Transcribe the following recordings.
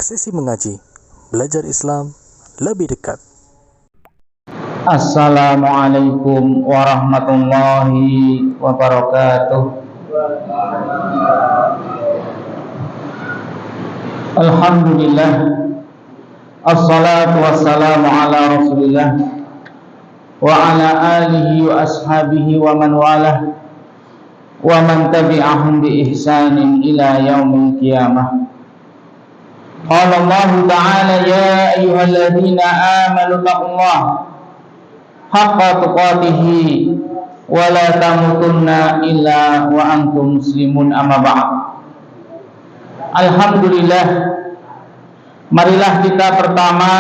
Sesi mengaji, belajar Islam lebih dekat. Assalamualaikum warahmatullahi wabarakatuh. Alhamdulillah, assalatu wassalamu ala rasulillah wa ala alihi wa ashabihi wa man walah wa man tabi'ahum bi ihsanin ila yaumil qiyamah. Qala Allah ta'ala ya ayyuhalladzina amanu taqullaha haqqa tuqatihi wa la tamutunna illa wa antum muslimun, amma ba'd. Alhamdulillah, marilah kita pertama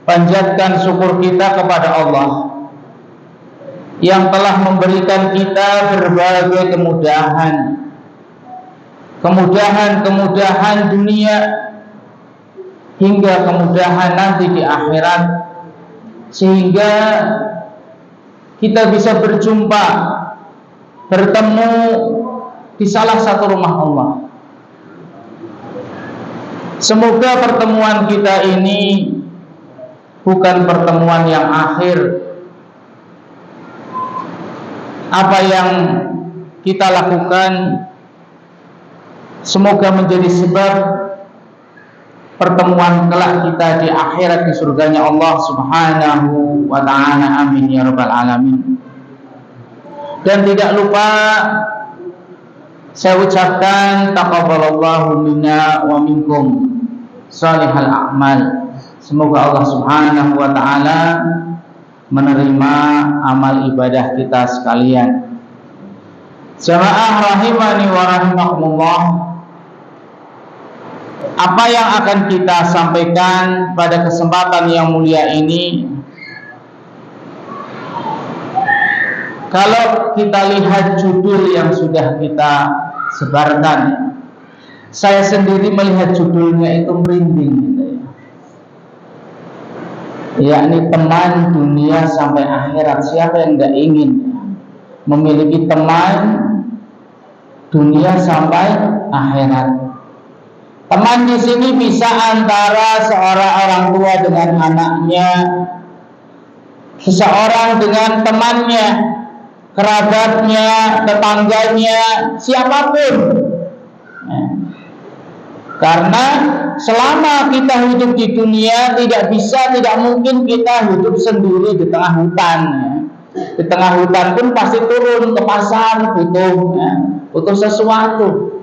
panjatkan syukur kita kepada Allah yang telah memberikan kita berbagai kemudahan dunia hingga kemudahan nanti di akhirat, sehingga kita bisa bertemu di salah satu rumah Allah. Semoga pertemuan kita ini bukan pertemuan yang akhir. Apa yang kita lakukan semoga menjadi sebab pertemuan kelak kita di akhirat di surganya Allah Subhanahu wa ta'ala. Amin ya rabbal alamin. Dan tidak lupa saya ucapkan taqabbalallahu minna wa minkum shalihal a'mal. Semoga Allah Subhanahu wa ta'ala menerima amal ibadah kita sekalian. Jamaah rahimani wa rahimakumullah, apa yang akan kita sampaikan pada kesempatan yang mulia ini, kalau kita lihat judul yang sudah kita sebarkan, saya sendiri melihat judulnya itu merinding, yakni teman dunia sampai akhirat. Siapa yang tidak ingin memiliki teman dunia sampai akhirat? Teman di sini bisa antara seorang orang tua dengan anaknya, seseorang dengan temannya, kerabatnya, tetangganya, siapapun. Karena selama kita hidup di dunia, tidak mungkin kita hidup sendiri di tengah hutan. Di tengah hutan pun pasti turun ke pasar, butuh sesuatu.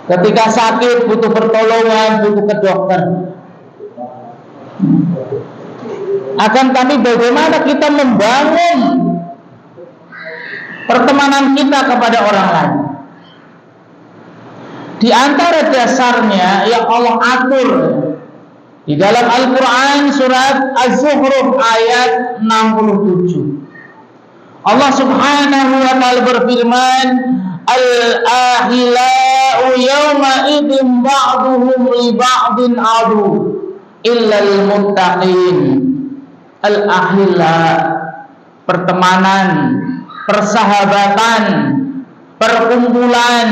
Ketika sakit butuh pertolongan, butuh ke dokter. Akan tapi bagaimana kita membangun pertemanan kita kepada orang lain? Di antara dasarnya yang Allah atur di dalam Al-Quran surat Az-Zukhruf ayat 67. Allah Subhanahu wa ta'ala berfirman, Al-ahila'u yawma idin ba'duhum li ba'din adu illal muttaqin. Al-ahila, pertemanan, persahabatan, perkumpulan,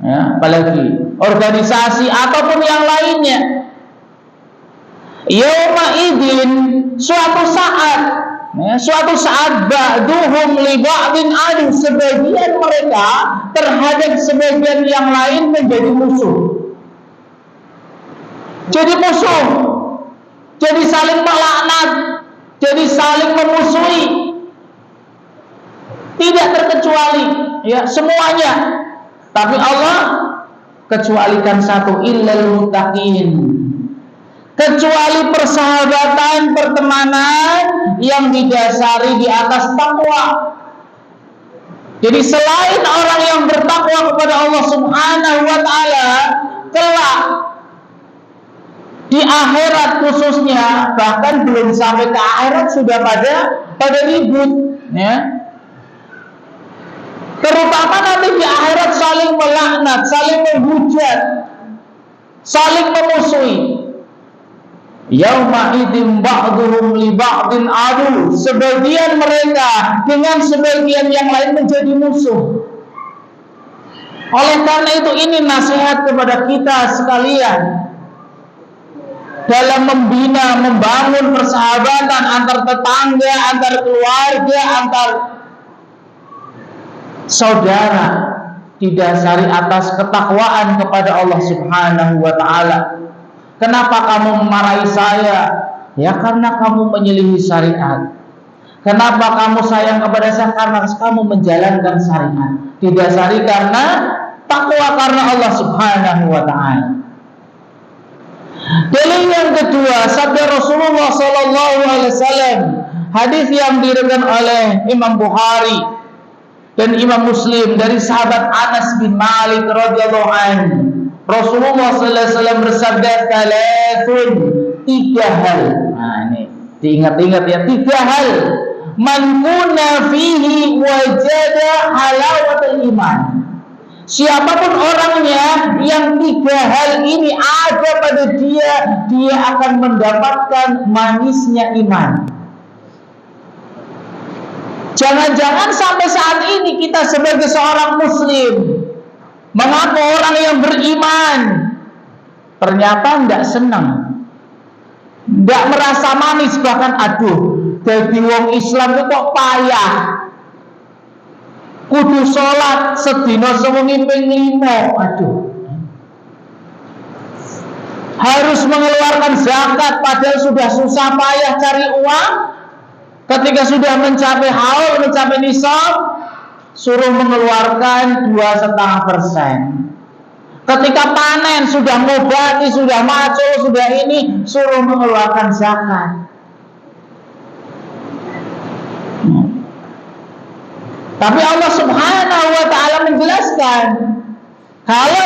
apalagi organisasi ataupun yang lainnya. Yauma idin, suatu saat ba'duhum li ba'din adu, sebagian mereka terhadap sebagian yang lain menjadi musuh. Jadi saling melaknat, jadi saling memusuhi. Tidak terkecuali semuanya. Tapi Allah kecualikan satu, illal muttaqin, kecuali persahabatan, pertemanan yang didasari di atas takwa. Jadi selain orang yang bertakwa kepada Allah Subhanahu wa ta'ala, kelak di akhirat khususnya, bahkan belum sampai ke akhirat sudah pada ribut, terutama nanti di akhirat saling melaknat, saling menghujat, saling memusuhi. Yauma idzin ba'duhum li ba'din adu, sebagian mereka dengan sebagian yang lain menjadi musuh. Oleh karena itu, ini nasihat kepada kita sekalian dalam membina, membangun persahabatan antar tetangga, antar keluarga, antar saudara, didasari atas ketakwaan kepada Allah Subhanahu wa taala. Kenapa kamu memarahi saya? Ya karena kamu menyelisihi syariat. Kenapa kamu sayang kepada saya? Karena kamu menjalankan syariat. Didasari karena takwa karena Allah Subhanahu wa taala. Dalil yang kedua, sabda Rasulullah sallallahu alaihi wasallam, hadis yang diriwayatkan oleh Imam Bukhari dan Imam Muslim dari sahabat Anas bin Malik radhiyallahu anhu. Rasulullah sallallahu alaihi wasallam bersabda, "Thalathun," 3 hal. Nah, ini diingat-ingat ya, 3 hal. Man kunna fihi wajada halawatul iman. Siapapun orangnya yang 3 hal ini ada pada dia, dia akan mendapatkan manisnya iman. Jangan-jangan sampai saat ini kita sebagai seorang muslim mengaku orang yang beriman, ternyata tidak senang, tidak merasa manis, bahkan aduh, jadi wong Islam itu kok payah. Kudu sholat sedina sewengi ping 5, aduh. Harus mengeluarkan zakat padahal sudah susah payah cari uang. Ketika sudah mencapai haul, mencapai nisab, suruh mengeluarkan 2,5%. Ketika panen sudah ngobati, sudah macul, sudah ini, suruh mengeluarkan zakat. Tapi Allah Subhanahu wa taala menjelaskan, kalau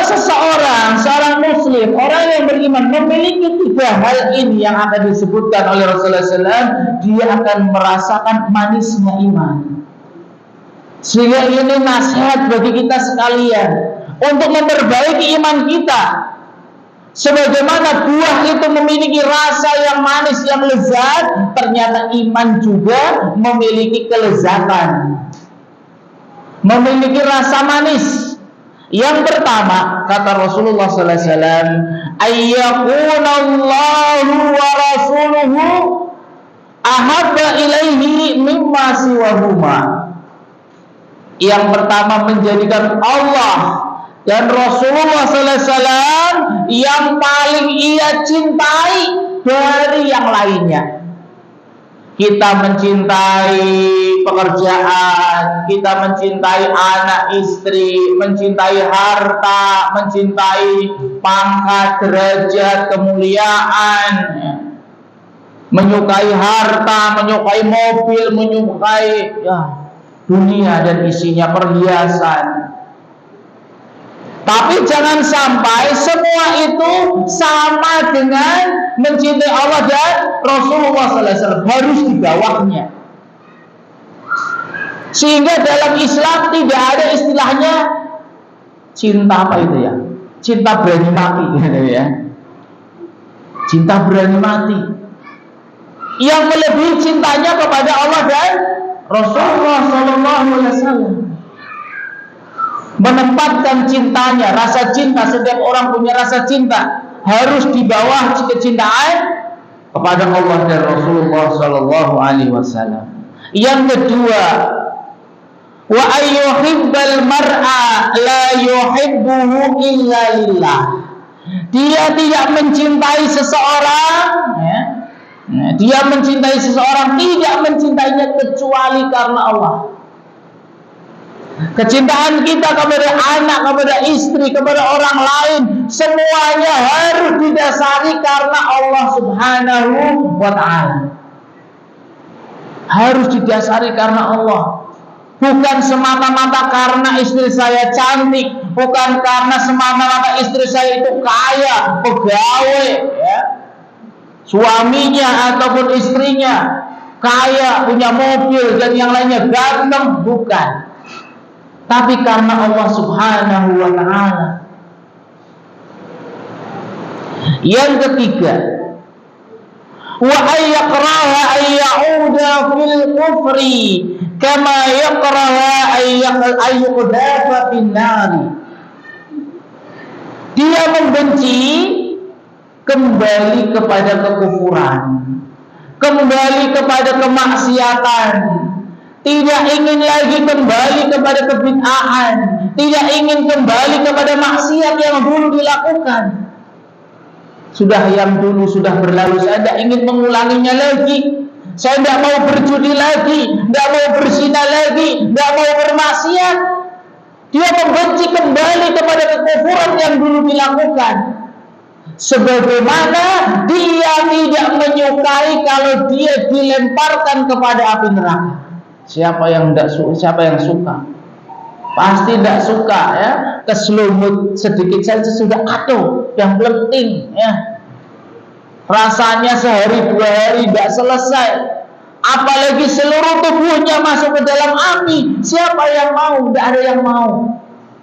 seorang muslim, orang yang beriman memiliki 3 hal ini yang akan disebutkan oleh Rasulullah SAW, dia akan merasakan manisnya iman. Sehingga ini nasihat bagi kita sekalian untuk memperbaiki iman kita. Sebagaimana buah itu memiliki rasa yang manis, yang lezat, ternyata iman juga memiliki kelezatan, memiliki rasa manis. Yang pertama, kata Rasulullah sallallahu alaihi wasallam, ayyakunallahu wa rasuluhu ahabba ilaihi mimma siwahuma. Yang pertama, menjadikan Allah dan Rasulullah sallallahu alaihi wasallam yang paling ia cintai dari yang lainnya. Kita mencintai pekerjaan, kita mencintai anak istri, mencintai harta, mencintai pangkat, derajat, kemuliaan, menyukai harta, menyukai mobil, menyukai dunia dan isinya, perhiasan. Tapi jangan sampai semua itu sama dengan mencintai Allah dan Rasulullah sallallahu alaihi wasallam, harus di bawahnya. Sehingga dalam Islam tidak ada istilahnya cinta apa itu ya? Cinta berani mati gitu ya. Cinta berani mati. Yang melebihi cintanya kepada Allah dan Rasulullah sallallahu alaihi wasallam. Menempatkan cintanya, rasa cinta, setiap orang punya rasa cinta, harus di bawah kecintaan kepada Allah dan Rasulullah sallallahu alaihi wasallam. Yang kedua, wa ayyuhibbal mar'a la yuhibbuhu illa lillah. Dia tidak mencintai seseorang, dia mencintai seseorang tidak mencintainya kecuali karena Allah. Kecintaan kita kepada anak, kepada istri, kepada orang lain, semuanya harus didasari karena Allah Subhanahu wa ta'ala. Harus didasari karena Allah. Bukan semata-mata karena istri saya cantik, bukan karena semata-mata istri saya itu kaya, pegawai, ya, suaminya ataupun istrinya kaya, punya mobil dan yang lainnya ganteng, bukan. Tapi karena Allah Subhanahu wa ta'ala. Yang ketiga, wa ayyakraha ayyauda fil kufri kama yakraha ayyuqdafa fin nari. membenci kembali kepada kekufuran, kembali kepada kemaksiatan, tidak ingin lagi kembali kepada kebid'ahan, tidak ingin kembali kepada maksiat yang dulu dilakukan. Sudah yang dulu sudah berlalu, saya tidak ingin mengulanginya lagi. Saya tidak mau berjudi lagi, tidak mau berzina lagi, tidak mau bermaksiat. Dia membenci kembali kepada kekufuran yang dulu dilakukan. Sebagaimana dia tidak menyukai kalau dia dilemparkan kepada api neraka. Siapa yang suka? Pasti tidak suka ya. Keselumut sedikit saja sudah aduh, yang penting ya. Rasanya sehari dua hari tidak selesai. Apalagi seluruh tubuhnya masuk ke dalam api. Siapa yang mau? Tidak ada yang mau.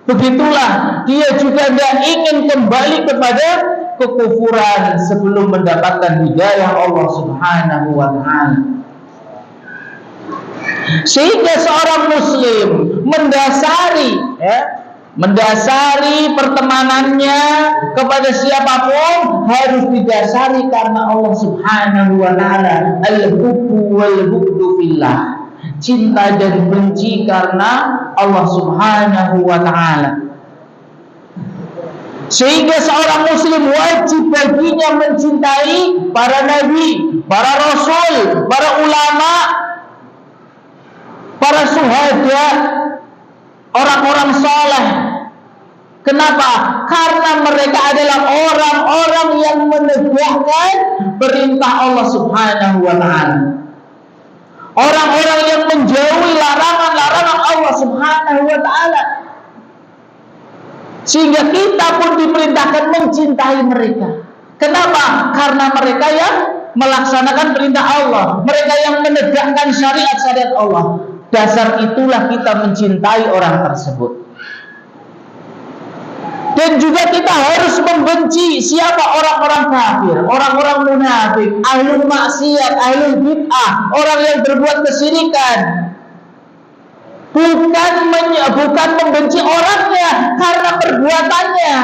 Begitulah dia juga tidak ingin kembali kepada kekufuran sebelum mendapatkan hidayah Allah Subhanahu wa ta'ala. Sehingga seorang muslim mendasari pertemanannya kepada siapapun harus didasari karena Allah Subhanahu wa ta'ala. Al-hubbu wal-bughdu fillah, cinta dan benci karena Allah Subhanahu wa ta'ala. Sehingga seorang muslim wajib baginya mencintai para nabi, para rasul, para ulama, para syuhada, orang-orang saleh. Kenapa? Karena mereka adalah orang-orang yang menegakkan perintah Allah Subhanahu wa ta'ala, orang-orang yang menjauhi larangan-larangan Allah Subhanahu wa ta'ala. Sehingga kita pun diperintahkan mencintai mereka. Kenapa? Karena mereka yang melaksanakan perintah Allah, mereka yang menegakkan syariat-syariat Allah. Dasar itulah kita mencintai orang tersebut. Dan juga kita harus membenci siapa orang-orang kafir, orang-orang munafik, ahlul maksiat, ahlul bid'ah, orang yang berbuat kesyirikan. Bukan membenci orangnya karena perbuatannya.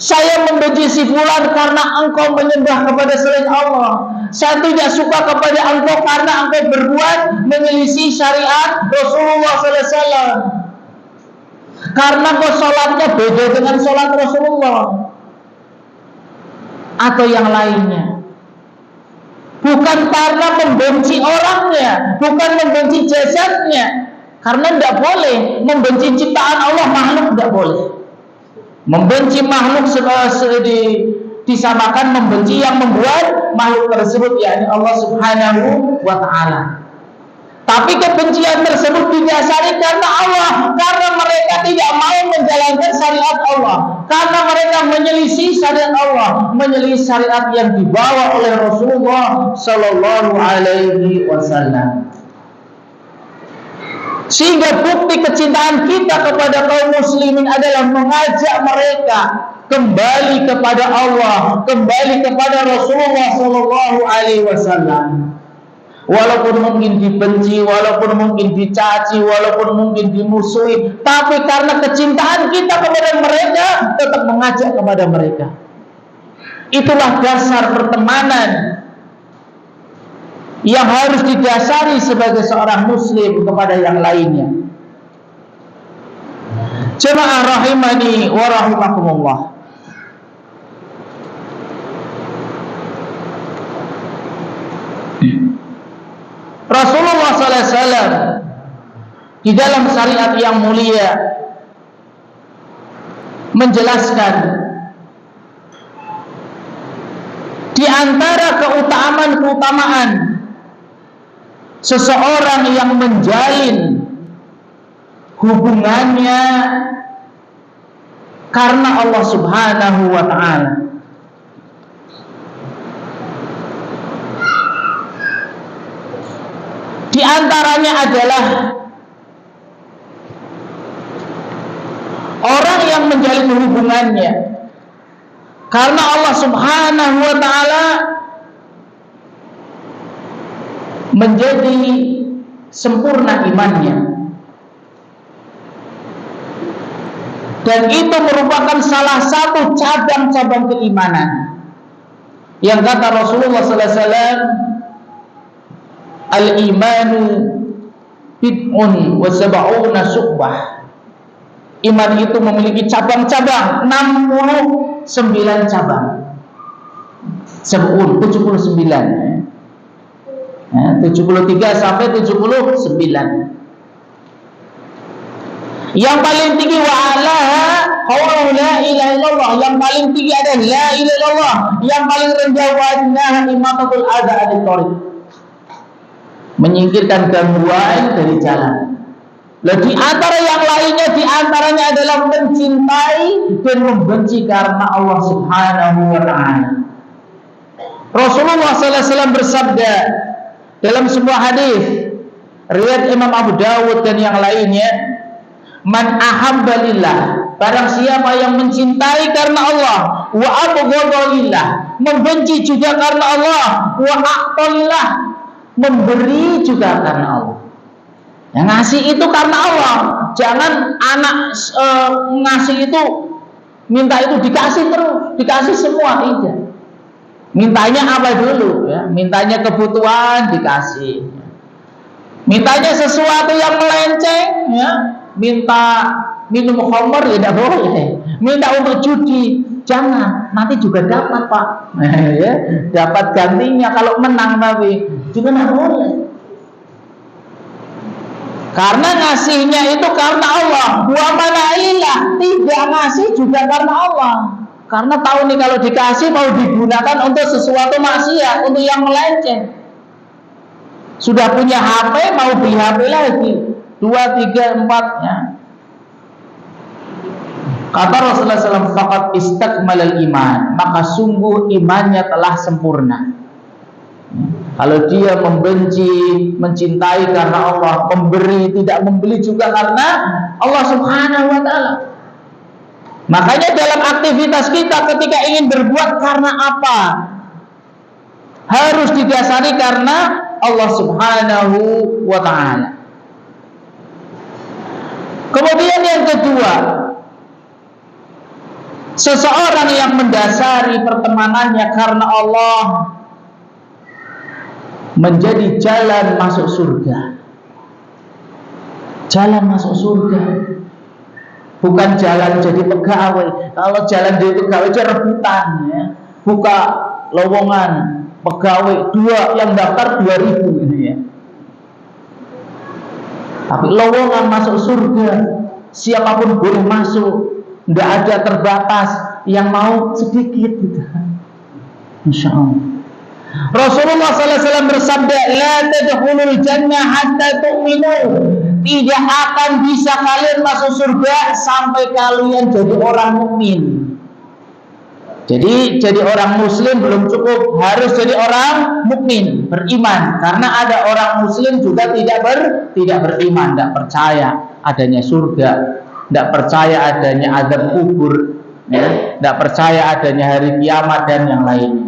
Saya membenci si fulan karena engkau menyembah kepada selain Allah. Saya tidak suka kepada engkau karena engkau berbuat menyelisih syariat Rasulullah SAW. Karena engkau sholatnya beda dengan sholat Rasulullah atau yang lainnya. Bukan karena membenci orangnya, bukan membenci jasadnya. Karena tidak boleh membenci ciptaan Allah, makhluk tidak boleh. Membenci makhluk disamakan membenci yang membuat makhluk tersebut, yakni Allah Subhanahu wa ta'ala. Tapi kebencian tersebut didasari karena Allah, karena mereka tidak mau menjalankan syariat Allah, karena mereka menyelisih syariat Allah, menyelisih syariat yang dibawa oleh Rasulullah Sallallahu Alaihi Wasallam. Sehingga bukti kecintaan kita kepada kaum muslimin adalah mengajak mereka kembali kepada Allah, kembali kepada Rasulullah Sallallahu Alaihi Wasallam. Walaupun mungkin dibenci, walaupun mungkin dicaci, walaupun mungkin dimusuhi, tapi karena kecintaan kita kepada mereka, tetap mengajak kepada mereka. Itulah dasar pertemanan yang harus didasari sebagai seorang muslim kepada yang lainnya. Jemaah rahimani wa rahimakumullah. Rasulullah SAW di dalam syariat yang mulia menjelaskan di antara keutamaan seseorang yang menjalin hubungannya karena Allah Subhanahu wa ta'ala. Di antaranya adalah orang yang menjalin hubungannya karena Allah Subhanahu wa ta'ala menjadi sempurna imannya, dan itu merupakan salah satu cabang cabang-cabang keimanan. Yang kata Rasulullah sallallahu alaihi wasallam, al-imanu bid'un wa sab'una syu'bah. Iman itu memiliki cabang-cabang, 69 cabang. 79. 73 sampai 79. Yang paling tinggi wa'alaha qawlu la ilaha illallah. Yang paling tinggi adalah la ilaha illallah. Yang paling rendah wa'adnaha imatatul adha anit thariq, menyingkirkan gangguan dari jalan. Di antara yang lainnya, di antaranya adalah mencintai dan membenci karena Allah Subhanahu wa ta'ala. Rasulullah sallallahu alaihi wasallam bersabda dalam sebuah hadis riwayat Imam Abu Dawud dan yang lainnya, man ahabba lillah, barang siapa yang mencintai karena Allah, wa abghadha lillah, membenci juga karena Allah, wa a'talillah, memberi juga karena Allah. Yang ngasih itu karena Allah. Jangan anak ngasih itu minta itu dikasih terus, dikasih semua, tidak. Mintanya apa dulu ya? Mintanya kebutuhan dikasih. Mintanya sesuatu yang melenceng ya, minta minum khamr ya tidak boleh. Minta untuk judi jangan, nanti juga dapat Pak. Ya, dapat gantinya kalau menang, tapi juga tidak boleh. Karena ngasihnya itu karena Allah. Wa manailah, tidak ngasih juga karena Allah. Karena tahu nih kalau dikasih mau digunakan untuk sesuatu maksiat, untuk yang melenceng. Sudah punya HP mau beli HP lagi 2, 3, 4 ya. Kata Rasulullah SAW, faqad istakmalal iman, maka sungguh imannya telah sempurna. Kalau dia membenci, mencintai karena Allah, memberi, tidak membeli juga karena Allah Subhanahu wa ta'ala. Makanya dalam aktivitas kita ketika ingin berbuat karena apa? Harus didasari karena Allah Subhanahu wa ta'ala. Kemudian yang kedua, seseorang yang mendasari pertemanannya karena Allah menjadi jalan masuk surga. Jalan masuk surga, bukan jalan jadi pegawai. Kalau jalan jadi pegawai itu rebutan ya. Buka lowongan pegawai 2, yang daftar 2.000 ini ya. Tapi lowongan masuk surga siapapun boleh masuk, tidak ada terbatas, yang mau sedikit gitu. Insya Allah. Rasulullah SAW bersabda, la tadkhulul jannah hatta tu'minu, tidak akan bisa kalian masuk surga sampai kalian jadi orang mukmin. Jadi orang muslim belum cukup, harus jadi orang mukmin, beriman. Karena ada orang muslim juga tidak beriman, tidak percaya adanya surga, tidak percaya adanya azab kubur, ya, tidak percaya adanya hari kiamat dan yang lainnya.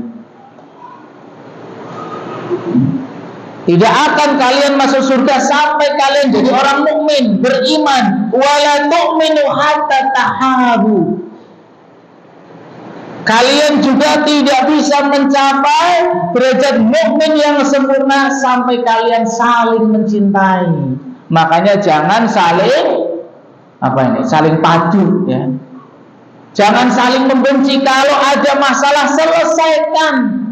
Tidak akan kalian masuk surga sampai kalian jadi orang mukmin, beriman. Wala tu'minu hatta tahabu. Kalian juga tidak bisa mencapai derajat mukmin yang sempurna sampai kalian saling mencintai. Makanya jangan saling saling padu ya. Jangan saling membenci. Kalau ada masalah selesaikan.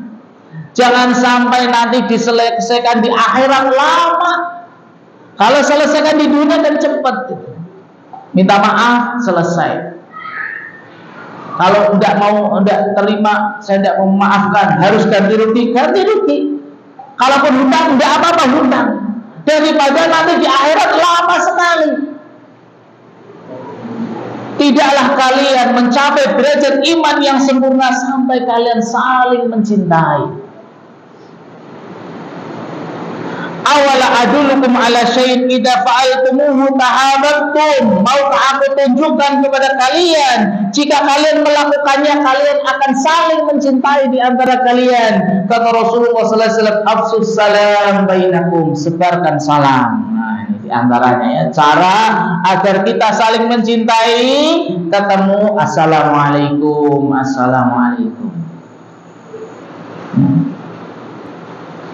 Jangan sampai nanti diselesaikan di akhirat lama. Kalau selesaikan di dunia dan cepat. Minta maaf, selesai. Kalau tidak terima, saya tidak mau memaafkan, harus ganti rugi. Kalaupun hutang, tidak apa-apa hutang. Daripada nanti di akhirat lama sekali. Tidaklah kalian mencapai derajat iman yang sempurna sampai kalian saling mencintai. Awala adulukum ala syai'in idza fa'altumuhu tahabbtum. Maukah aku tunjukkan kepada kalian, jika kalian melakukannya kalian akan saling mencintai di antara kalian. Kata Rasulullah sallallahu alaihi wasallam, afsus salam bainakum, sebarkan salam. Nah, ini dia. Di antaranya ya, cara agar kita saling mencintai, ketemu assalamualaikum, assalamualaikum.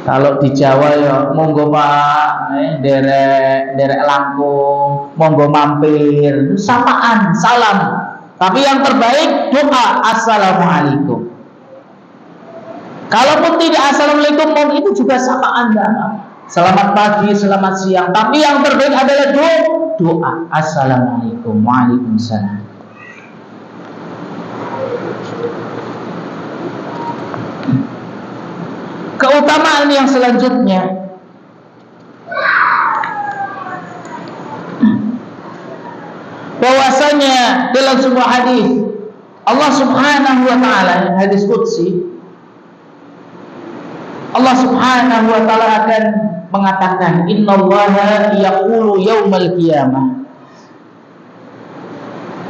Kalau di Jawa ya monggo Pak, derek langkung, monggo mampir, sapaan, salam. Tapi yang terbaik doa assalamualaikum. Kalaupun tidak assalamualaikum, itu juga sapaan dah. Selamat pagi, selamat siang. Tapi yang terbaik adalah doa assalamualaikum, waalaikumsalam. Keutamaan yang selanjutnya, bahwasanya dalam sebuah hadis Allah Subhanahu wa taala, hadis qudsi, Allah Subhanahu wa taala akan mengatakan, innallaha yaqulu yaumal qiyamah.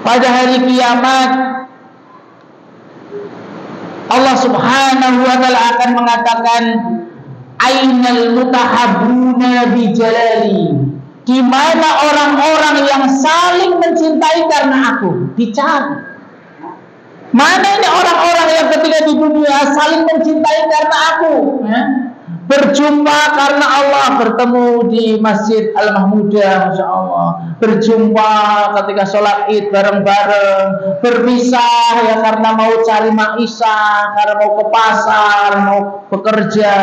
Pada hari kiamat Allah Subhanahu wa taala akan mengatakan, ainal mutahabbuna bi jalali. Di mana orang-orang yang saling mencintai karena aku? Dicari. Mana ini orang-orang yang ketika di dunia saling mencintai karena aku? Berjumpa karena Allah, bertemu di Masjid Al-Mahmudah, Masya Allah. Berjumpa ketika sholat id bareng-bareng. Berpisah ya karena mau cari maisha, karena mau ke pasar, mau bekerja.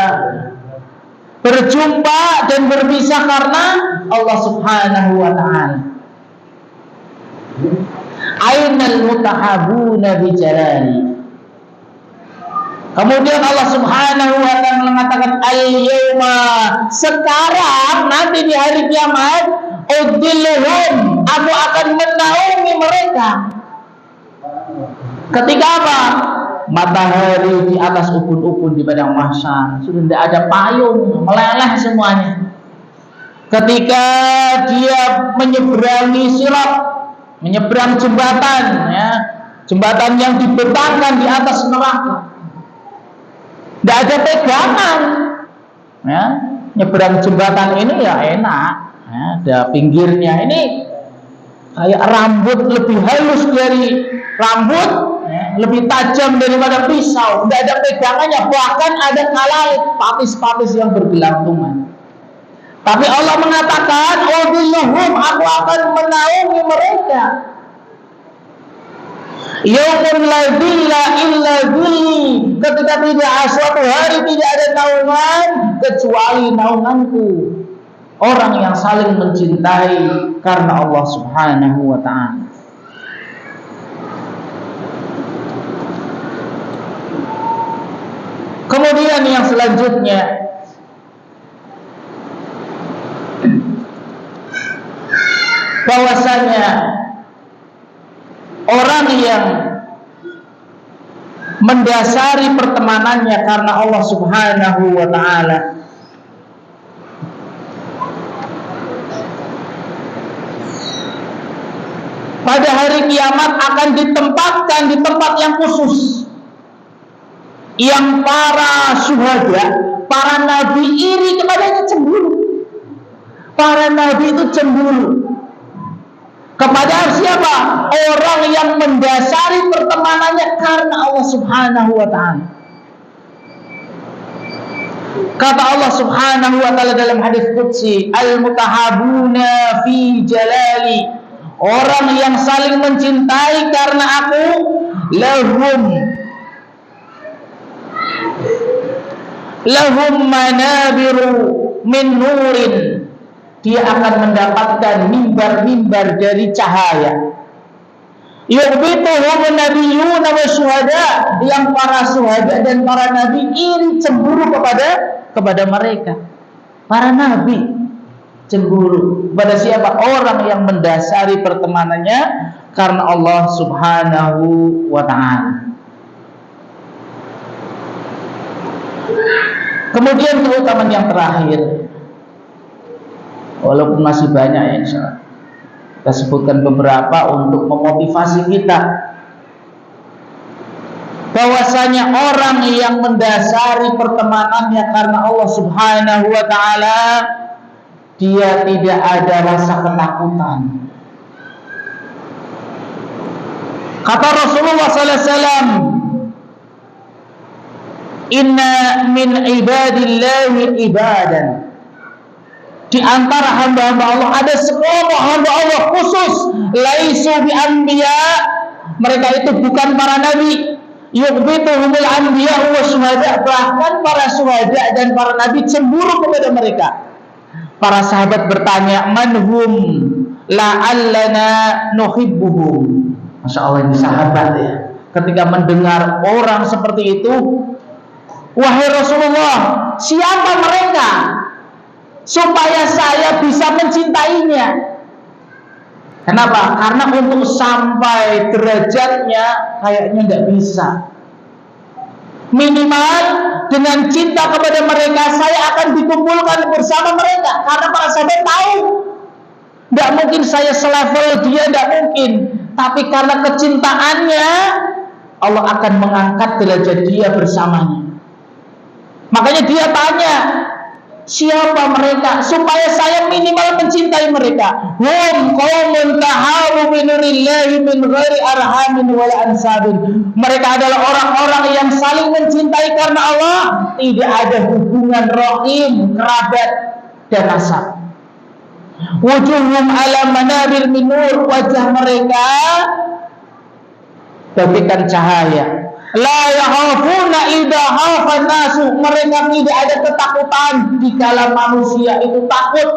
Berjumpa dan berpisah karena Allah Subhanahu wa ta'ala. Ainal mutahabuna bijalali. Kemudian Allah Subhanahu wa ta'ala mengatakan, al-yawma, sekarang nanti di hari kiamat, udilluhum, aku akan menaungi mereka. Ketika apa? Matahari di atas ubun-ubun di padang mahsyar, sudah tidak ada payung, meleleh semuanya. Ketika dia menyeberangi sirat, menyeberang jembatan, ya, jembatan yang dibentangkan di atas neraka, tidak ada pegangan, ya. Nyeberang jembatan ini ya enak, ya, ada pinggirnya. Ini kayak rambut, lebih halus dari rambut, ya, lebih tajam daripada pisau. Tidak ada pegangannya, bahkan ada kalait, papis-papis yang bergelantungan. Tapi Allah mengatakan, "Udhilluhum, aku akan menaungi mereka." Yaumun la dhilla illa dhilli, ketika tidak suatu hari tidak ada naungan kecuali naunganku. Orang yang saling mencintai karena Allah Subhanahu wa ta'ala. Kemudian yang selanjutnya, bahwasanya orang yang mendasari pertemanannya karena Allah Subhanahu wa ta'ala, pada hari kiamat akan ditempatkan di tempat yang khusus, yang para syuhada, para nabi iri kepadanya, cemburu. Para nabi itu cemburu kepada siapa? Orang yang mendasari pertemanannya karena Allah Subhanahu wa ta'ala. Kata Allah Subhanahu wa ta'ala dalam hadis qudsi, al-mutahabuna fi jalali, orang yang saling mencintai karena aku, lahum manabiru min nurin, dia akan mendapatkan mimbar-mimbar dari cahaya. Yughbituhum nabiyyuna wa syuhada, yang para syuhada dan para nabi iri, cemburu kepada mereka. Para nabi cemburu kepada siapa? Orang yang mendasari pertemanannya karena Allah Subhanahu wa ta'ala. Kemudian keutamaan yang terakhir, walaupun masih banyak ya, insyaallah kita sebutkan beberapa untuk memotivasi kita, bahwasanya orang yang mendasari pertemanannya karena Allah Subhanahu wa ta'ala, dia tidak ada rasa ketakutan. Kata Rasulullah sallallahu alaihi wasallam, "Inna min ibadillahi ibadan." Di antara hamba-hamba Allah ada sekelompok hamba Allah khusus, laisu bi anbiya, mereka itu bukan para nabi. Yughbituhumul anbiya wa syuhada, bahkan para syuhada dan para nabi cemburu kepada mereka. Para sahabat bertanya, "Manhum la'allana nuhibbuhum." Masya Allah, ini sahabat ya. Ketika mendengar orang seperti itu, wahai Rasulullah, siapa mereka supaya saya bisa mencintainya? Kenapa? Karena untuk sampai derajatnya kayaknya nggak bisa. Minimal dengan cinta kepada mereka saya akan dikumpulkan bersama mereka. Karena para sahabat tahu nggak mungkin saya selevel dia, nggak mungkin. Tapi karena kecintaannya Allah akan mengangkat derajat dia bersamanya. Makanya dia tanya, siapa mereka supaya saya minimal mencintai mereka? Hum qaumun tahawu bi nurillahi min ghairi arhamin wala ansabin. Mereka adalah orang-orang yang saling mencintai karena Allah, tidak ada hubungan rahim, kerabat dan nasab. Wujuhum ala manabir min nur, wajah mereka bagaikan cahaya. La yakhafuna idza khafan nasu, mereka tidak ada ketakutan dikala manusia itu takut.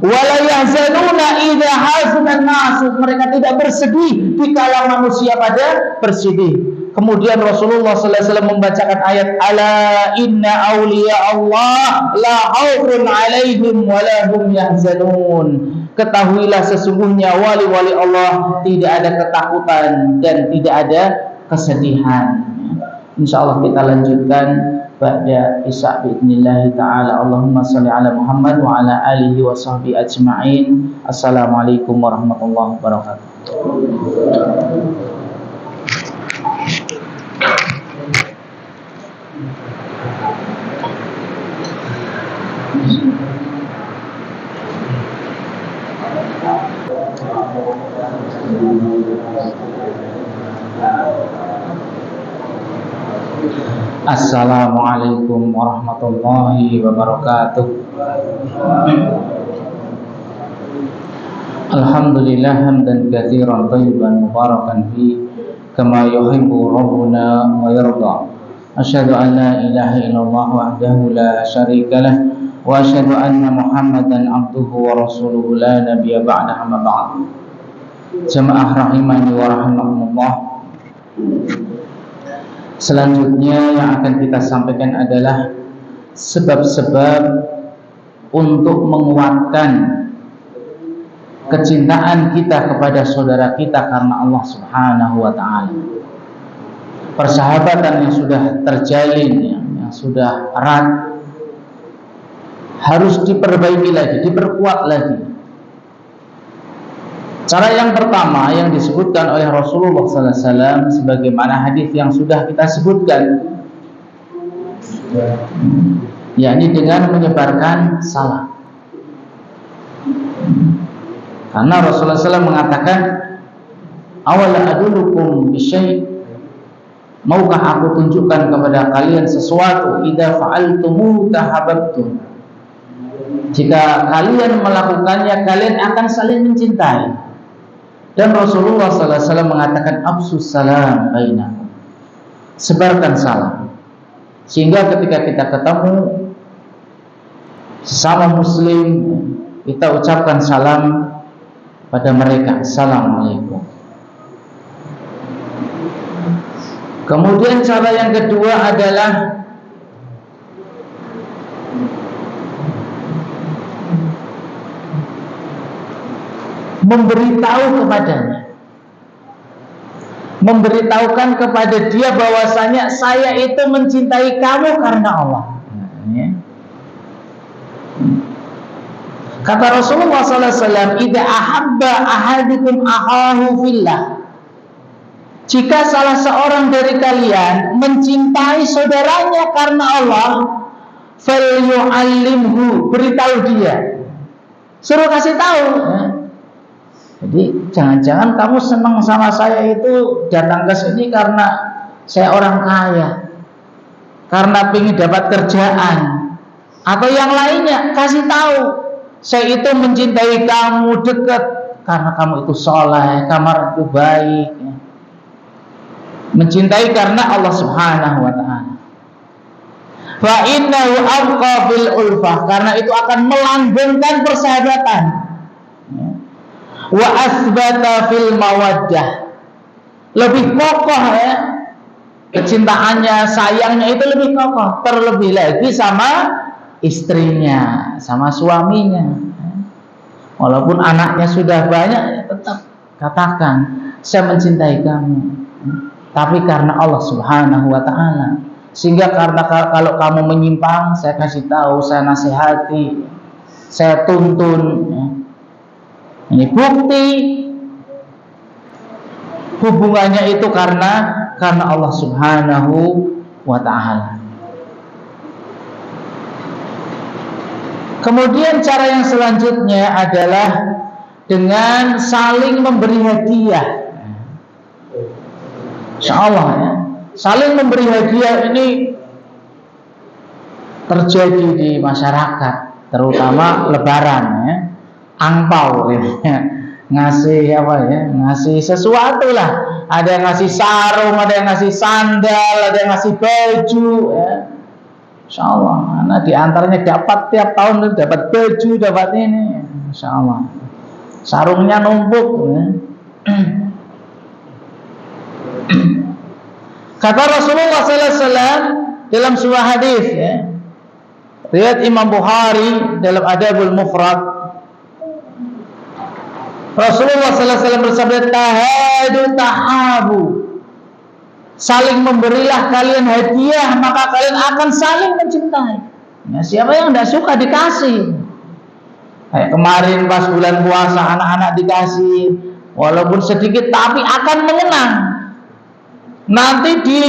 Wala yahzanuna idza hazanan nasu, mereka tidak bersedih dikala manusia pada bersedih. Kemudian Rasulullah sallallahu alaihi wasallam membacakan ayat, ala inna awliya Allah la khaufun alaihim wa la hum yahzanun. Ketahuilah sesungguhnya wali-wali Allah tidak ada ketakutan dan tidak ada kesedihan. Insyaallah kita lanjutkan pada Isya biidznillah taala. Allahumma shalli ala Muhammad wa ala alihi wa sahbihi ajma'in. Assalamualaikum warahmatullahi wabarakatuh. Assalamualaikum warahmatullahi wabarakatuh. Alhamdulillah hamdan katsiran thayyiban mubarakan fi kama yuhibbu rabbuna wa yarda. Asyhadu an la ilaha illallah wahdahu la syarikalah wa asyhadu anna Muhammadan abduhu wa rasuluhu la nabiyya ba'dahu amma ba'd. Jamaah rahimani wa rahimakumullah. Selanjutnya yang akan kita sampaikan adalah sebab-sebab untuk menguatkan kecintaan kita kepada saudara kita karena Allah Subhanahu wa ta'ala. Persahabatan yang sudah terjalin, yang sudah erat, harus diperbaiki lagi, diperkuat lagi. Cara yang pertama yang disebutkan oleh Rasulullah SAW, sebagaimana hadis yang sudah kita sebutkan, yakni dengan menyebarkan salam. Karena Rasulullah SAW mengatakan, awala adulukum bisyai', maukah aku tunjukkan kepada kalian sesuatu, idza fa'altumu tahabbtum, jika kalian melakukannya kalian akan saling mencintai. Dan Rasulullah SAW mengatakan, absus salam bainakum, sebarkan salam, sehingga ketika kita ketemu sesama muslim, kita ucapkan salam pada mereka, assalamualaikum. Kemudian cara yang kedua adalah memberitahu kepadanya, memberitahukan kepada dia bahwasanya saya itu mencintai kamu karena Allah. Kata Rasulullah SAW, idza ahabba ahadukum akhahu fillah, jika salah seorang dari kalian mencintai saudaranya karena Allah, falyu'allimhu, beritahu dia. Suruh kasih tahu. Ya. Jadi jangan-jangan kamu senang sama saya itu datang ke sini karena saya orang kaya, karena ingin dapat kerjaan, atau yang lainnya. Kasih tahu, saya itu mencintai kamu dekat karena kamu itu soleh, kamu itu baik. Ya. Mencintai karena Allah Subhanahu wa ta'ala. Fa innahu abqa fil ulfah, karena itu akan melanggengkan persahabatan. Wa asbata fil mawaddah, lebih kokoh ya kecintaannya, sayangnya itu lebih kokoh, terlebih lagi sama istrinya, sama suaminya. Walaupun anaknya sudah banyak, tetap katakan saya mencintai kamu, tapi karena Allah Subhanahu wa ta'ala. Sehingga karena kalau kamu menyimpang, saya kasih tahu, saya nasihati, saya tuntun ya. Ini bukti hubungannya itu karena Allah Subhanahu wa ta'ala. Kemudian cara yang selanjutnya adalah dengan saling memberi hadiah. Insyaallah ya. Saling memberi hadiah ini terjadi di masyarakat, terutama lebaran ya. Angpau ya. Ngasih apa ya, ngasih sesuatu lah. Ada yang ngasih sarung, ada yang ngasih sandal, ada yang ngasih baju ya. Insyaallah, nah diantaranya dapat tiap tahun dapat baju, dapat ini. Insyaallah, sarungnya numpuk ya. Kata Rasulullah SAW dalam sebuah hadis ya, riwayat Imam Bukhari dalam Adabul Mufrad, Rasulullah SAW bersabda, tahadu tahabu, saling memberilah kalian hadiah, maka kalian akan saling mencintai. Nah, siapa yang tidak suka dikasih? Kayak kemarin pas bulan puasa anak-anak dikasih, walaupun sedikit tapi akan mengenang. Nanti di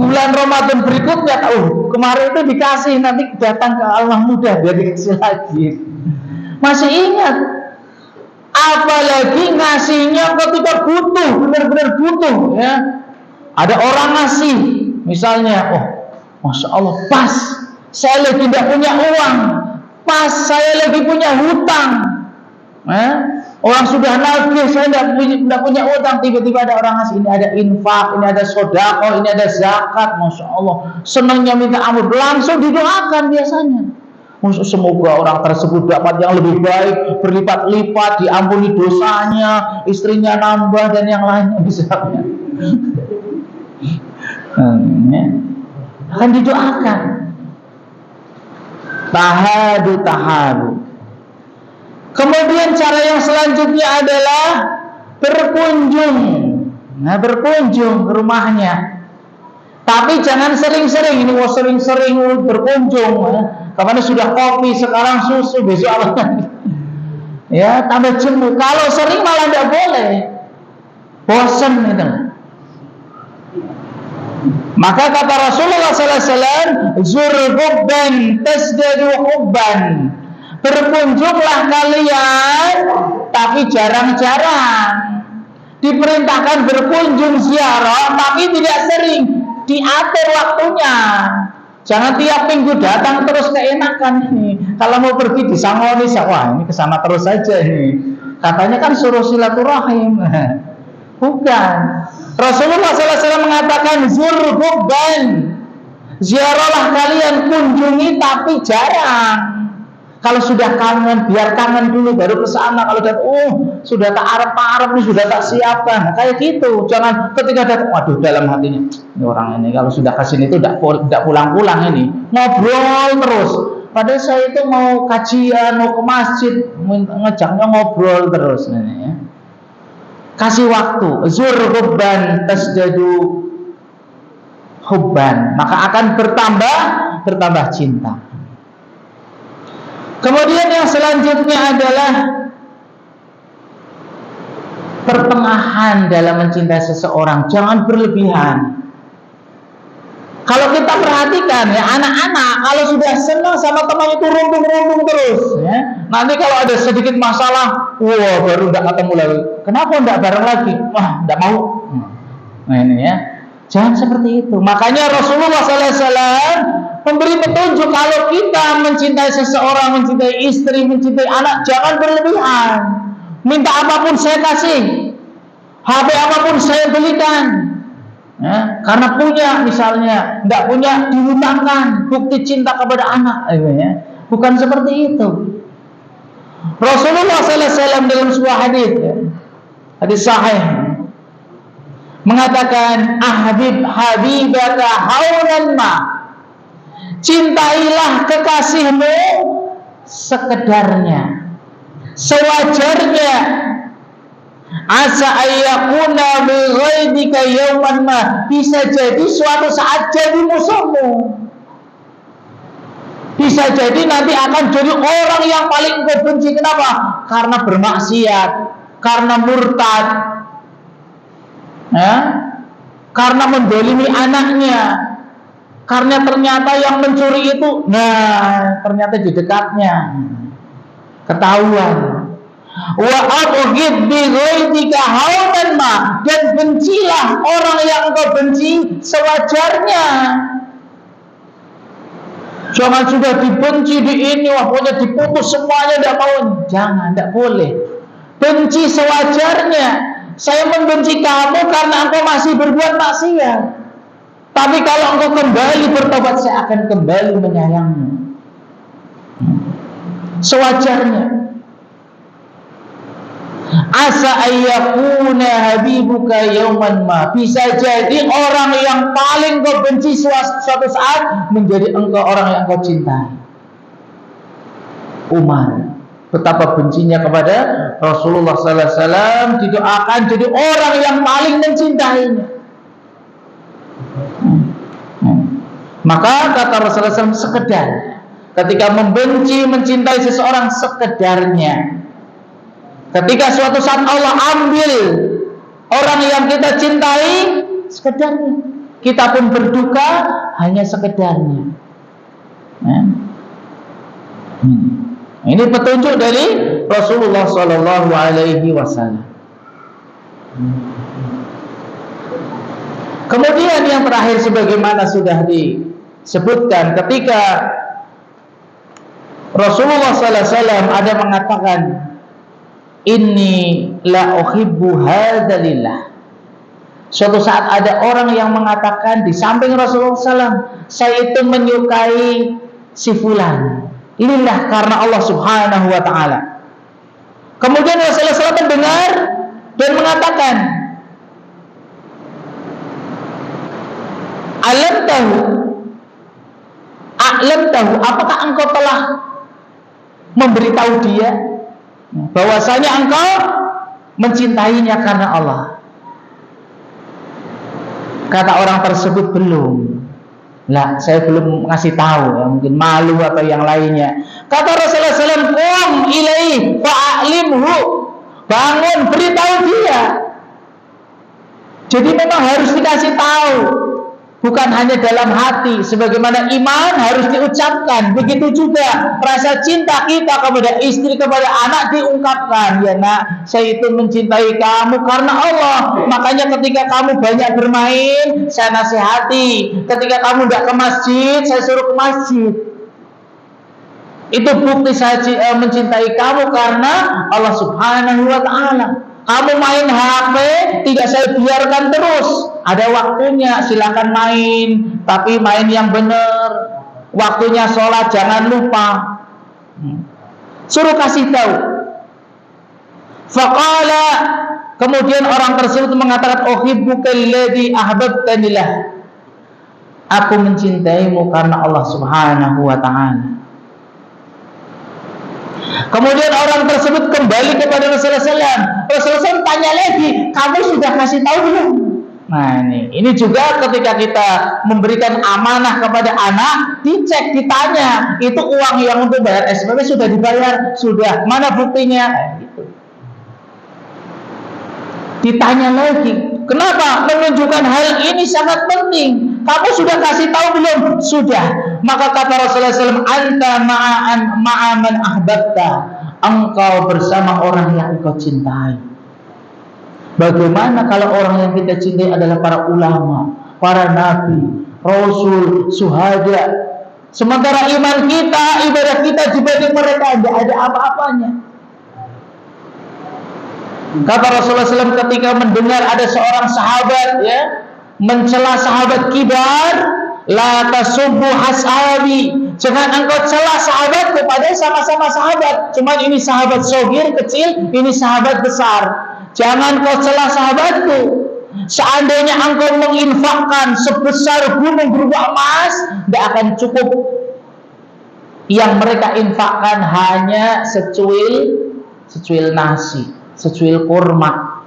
bulan Ramadan berikutnya, kemarin itu dikasih, nanti datang ke Allah mudah biar dikasih lagi. Masih ingat? Apalagi ngasihnya ketika butuh, benar-benar butuh ya. Ada orang ngasih, misalnya, Masya Allah, pas saya lagi tidak punya uang, pas saya lagi punya hutang, orang sudah nagih, saya tidak punya utang, tiba-tiba ada orang ngasih, ini ada infak, ini ada sedekah, ini ada zakat, Masya Allah, senangnya minta ampun, langsung didoakan biasanya. Semoga orang tersebut dapat yang lebih baik, berlipat-lipat, diampuni dosanya, istrinya nambah dan yang lainnya misalnya. Akan didoakan. Tahadu. Kemudian cara yang selanjutnya adalah berkunjung. Nah, berkunjung ke rumahnya. Tapi jangan sering-sering. Ini sering-sering berkunjung. Kemarin sudah kopi, sekarang susu, besok apa? Ya, tambah jemu. Kalau sering malah tidak boleh. Bosan itu. Maka kata Rasulullah SAW, zur hubban tasdadu hubban. Berkunjunglah kalian, tapi jarang-jarang. Diperintahkan berkunjung ziarah, tapi tidak sering. Diatur waktunya. Jangan tiap minggu datang terus keenakan ini. Kalau mau pergi disangoni, wah ini kesana terus saja ini. Katanya kan suruh silaturahim. Bukan. Rasulullah SAW mengatakan zurhubban, ziarahlah kalian, kunjungi tapi jarang. Kalau sudah kangen, biar kangen dulu baru ke sana. Kalau sudah tak arep-arep nih, sudah tak siapkan. Kayak gitu. Jangan ketika datang, waduh dalam hatinya, ini orang ini kalau sudah kesini itu tidak pulang-pulang ini. Ngobrol terus. Padahal saya itu mau kajian, mau ke masjid, ngejaknya ngobrol terus ini ya. Kasih waktu. Zur hubban tasdadu hubban, maka akan bertambah cinta. Kemudian yang selanjutnya adalah pertengahan dalam mencintai seseorang. Jangan berlebihan. Kalau kita perhatikan ya, anak-anak kalau sudah senang sama teman itu runtung-runtung terus ya. Nanti kalau ada sedikit masalah, wah baru tidak ketemu lagi. Kenapa tidak bareng lagi? Wah, tidak mau. Nah ini ya. Jangan seperti itu. Makanya Rasulullah SAW memberi petunjuk kalau kita mencintai seseorang, mencintai istri, mencintai anak, jangan berlebihan. Minta apapun saya kasih, HP apapun saya belikan. Ya, karena punya misalnya, tidak punya dihutangkan, bukti cinta kepada anak, ya. Bukan seperti itu. Rasulullah SAW dalam sebuah hadis, ya, hadis sahih, mengatakan, habibaka haunan ma, cintailah kekasihmu sekedarnya, sewajarnya. Asa ayyakuna bi ghaibika yauman ma, bisa jadi suatu saat jadi musuhmu. Bisa jadi nanti akan jadi orang yang paling kau benci. Kenapa? Karena bermaksiat, karena murtad, ya? Karena mendolimi anaknya, karena ternyata yang mencuri itu, nah ternyata di dekatnya ketahuan. Wa abghid bi ghaibika haunan ma, dan bencilah orang yang engkau benci sewajarnya. Jangan sudah dibenci di ini, wah pokoknya diputus semuanya, tidak mau. Jangan, tidak boleh. Benci sewajarnya. Saya membenci kamu karena engkau masih berbuat maksiat. Tapi kalau engkau kembali bertobat, saya akan kembali menyayangmu. Sewajarnya. Asa ayyakuna habibuka yauman ma, bisa jadi orang yang paling kau benci suatu saat menjadi engkau orang yang kau cintai. Umar betapa bencinya kepada Rasulullah sallallahu alaihi wasallam, didoakan jadi orang yang paling mencintainya. Maka kata Rasulullah SAW, sekedar ketika membenci, mencintai seseorang sekedarnya. Ketika suatu saat Allah ambil orang yang kita cintai, sekedarnya. Kita pun berduka hanya sekedarnya. Ya. Ini petunjuk dari Rasulullah Sallallahu Alaihi Wasallam. Kemudian yang terakhir, sebagaimana sudah disebutkan, ketika Rasulullah Sallallahu Alaihi Wasallam ada mengatakan, Inni la uhibbu hadza lillah. Suatu saat ada orang yang mengatakan di samping Rasulullah SAW, saya itu menyukai si fulan lillah, karena Allah Subhanahu wa ta'ala. Kemudian Rasulullah SAW mendengar dan mengatakan, A'lam tahu, apakah engkau telah memberitahu dia bahwasanya engkau mencintainya karena Allah? Kata orang tersebut, belum. Lah, saya belum ngasih tahu, ya, mungkin malu atau yang lainnya. Kata Rasulullah SAW, qum ilaihi fa'alimhu, bangun, beritahu dia. Jadi memang harus dikasih tahu, bukan hanya dalam hati. Sebagaimana iman harus diucapkan, begitu juga rasa cinta kita kepada istri, kepada anak diungkapkan. Ya nak, saya itu mencintai kamu karena Allah. Makanya ketika kamu banyak bermain, saya nasihati. Ketika kamu tidak ke masjid, saya suruh ke masjid. Itu bukti saya mencintai kamu karena Allah Subhanahu wa ta'ala. Kamu main HP, tidak saya biarkan terus. Ada waktunya, silakan main, tapi main yang benar. Waktunya sholat, jangan lupa. Suruh kasih tahu. Faqala, kemudian orang tersebut mengatakan, uhibbuka alladhi ahbabtanilah. Aku mencintaimu karena Allah Subhanahu wa ta'ala. Kemudian orang tersebut kembali kepada Rasulullah SAW. Rasulullah SAW tanya lagi, kamu sudah kasih tahu belum? Nah ini juga ketika kita memberikan amanah kepada anak, dicek, ditanya, itu uang yang untuk bayar SPP sudah dibayar? Sudah. Mana buktinya? Gitu. Ditanya lagi, Kenapa? Menunjukkan hal ini sangat penting. Kamu sudah kasih tahu belum? Sudah. Maka kata Rasulullah SAW, anta ma'aman ahbabta. Engkau bersama orang yang engkau cintai. Bagaimana kalau orang yang kita cintai adalah para ulama, para nabi, rasul, suhada. Sementara iman kita, ibadah kita dibanding mereka tidak ada apa-apanya. Kata Rasulullah SAW ketika mendengar ada seorang sahabat mencela sahabat kibar, la tasubbu ashabi, jangan engkau cela sahabatku, padahal sama-sama sahabat, cuman ini sahabat sogir kecil, ini sahabat besar. Jangan kau cela sahabatku. Seandainya engkau menginfakkan sebesar gunung berupa emas, tidak akan cukup. Yang mereka infakkan hanya secuil nasi, secuil kurma.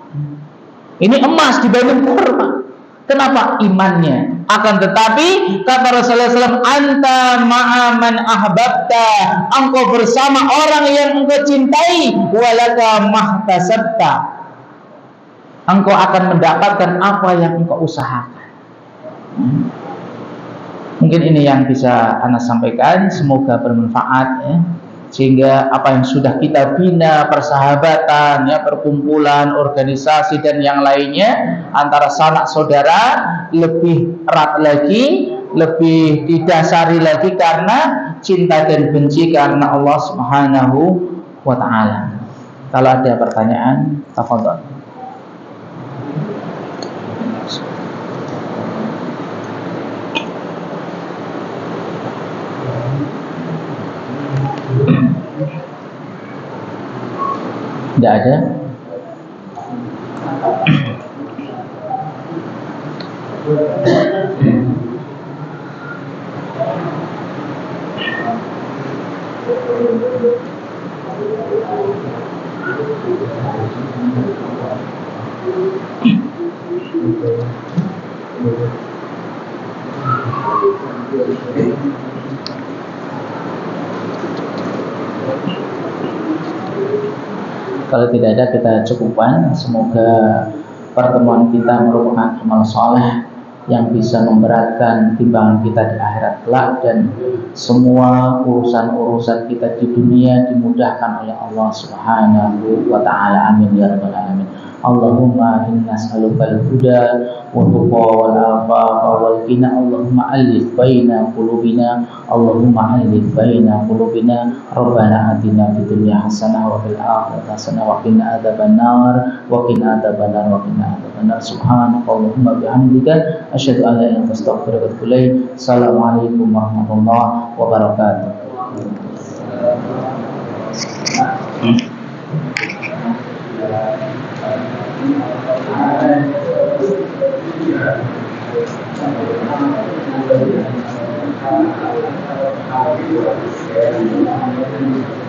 Ini emas dibanding kurma. Kenapa? Imannya. Akan tetapi kata Rasulullah SAW, anta ma'aman ahbabta, engkau bersama orang yang engkau cintai, walaka mahtasabta, engkau akan mendapatkan apa yang engkau usahakan. Mungkin ini yang bisa Anda sampaikan, semoga bermanfaat sehingga apa yang sudah kita bina, persahabatan, perkumpulan, organisasi dan yang lainnya antara sanak saudara lebih erat lagi, lebih didasari lagi karena cinta dan benci karena Allah Subhanahu wa taala. Kalau ada pertanyaan, tafadhol. Tidak ada. Kalau tidak ada, kita cukupkan. Semoga pertemuan kita merupakan amal soleh yang bisa memberatkan timbangan kita di akhirat kelak, dan semua urusan-urusan kita di dunia dimudahkan oleh Allah Subhanahu wa taala. Amin ya rabbal alamin. Allahumma inna nas'aluka al-huda wa tuqa wal afafa wal ghina. Allahumma alif baina qulubina, Allahumma alif baina qulubina. Rabbana atina fid dunya hasanah wa fil akhirati hasanah wa qina adzabannar wa qina adzabannar wa qina adzabannar. Subhanaka Allahumma bihamdika asyhadu an la ilaha illa anta astaghfiruka wa atubu ilaik. Assalamualaikum warahmatullahi wabarakatuh. Thank you.